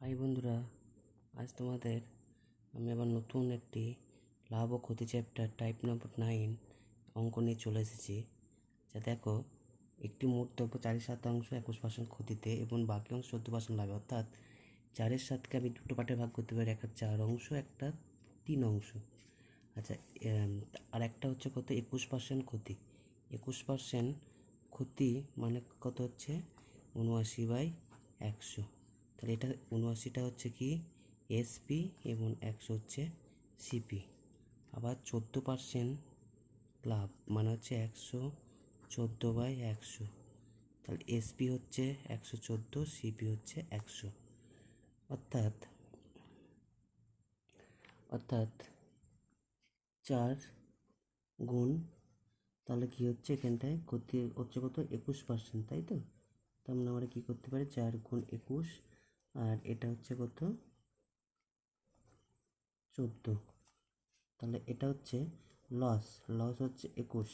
High বন্ধুরা, আজ তোমাদের আমি আবার নতুন একটি লাভ ও ক্ষতি চ্যাপ্টার টাইপ নম্বর 9 অঙ্ক নিয়ে চলে এসেছি। যা দেখো, একটি মোট দ্রব্য 4/7 21% ক্ষতিতে এবং বাকি অংশ 14% লাভে, অর্থাৎ 4/7কে আমি দুটো পার্টে ভাগ করতে পারি, একটা 4 অংশ, একটা 3 অংশ। আচ্ছা, আর একটা হচ্ছে কত 21% ক্ষতি। 21% ক্ষতি মানে কত হচ্ছে 79/100। তাহলে এটা 79টা হচ্ছে কি এসপি এবং 100 হচ্ছে সিপি। আবার 14% লাভ মানে হচ্ছে 114/100। তাহলে এসপি হচ্ছে 114, সিপি হচ্ছে 100। অর্থাৎ 4 গুণ, তাহলে কি হচ্ছে এখানটায় ক্ষতি হচ্ছে কত 21%, তাই তো? তার মানে আমরা কী করতে পারি 4 গুণ 21, আর এটা হচ্ছে কত 14। তাহলে এটা হচ্ছে লস হচ্ছে 21,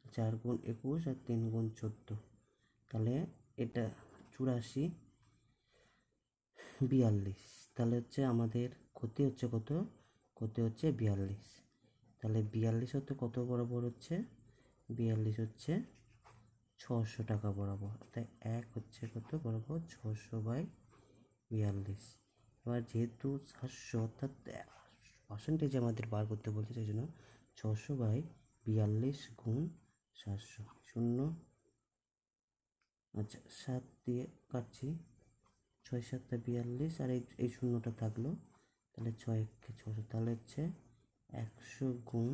4 গুণ 21 আর 3 গুণ 14, তাহলে এটা 84/42। তাহলে হচ্ছে আমাদের ক্ষতি হচ্ছে কত, ক্ষতি হচ্ছে 42। তাহলে 42 হতে কত বরাবর হচ্ছে, 42 হচ্ছে 600 টাকা বরাবর। তাই এক হচ্ছে কত বরাবর 600/42। এবার যেহেতু 700 অর্থাৎ পার্সেন্টেজ আমাদের বার করতে বলছে, সেই জন্য 600/42 গুণ 700 শূন্য। আচ্ছা, 7 দিয়ে কাটছি, 6 7 42, আর এই শূন্যটা থাকলো, তাহলে 6 1 600। তাহলে হচ্ছে 100 গুণ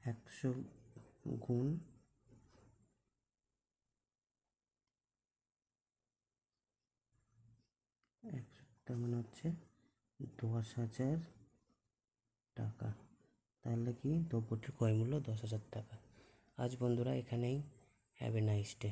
100 গুণ 100, তার মানে হচ্ছে 10,000 টাকা। তাহলে কি দ্রব্যটির ক্রয় মূল্য 10,000 টাকা। আজ বন্ধুরা এখানেই, হ্যাভ এ নাইস ডে।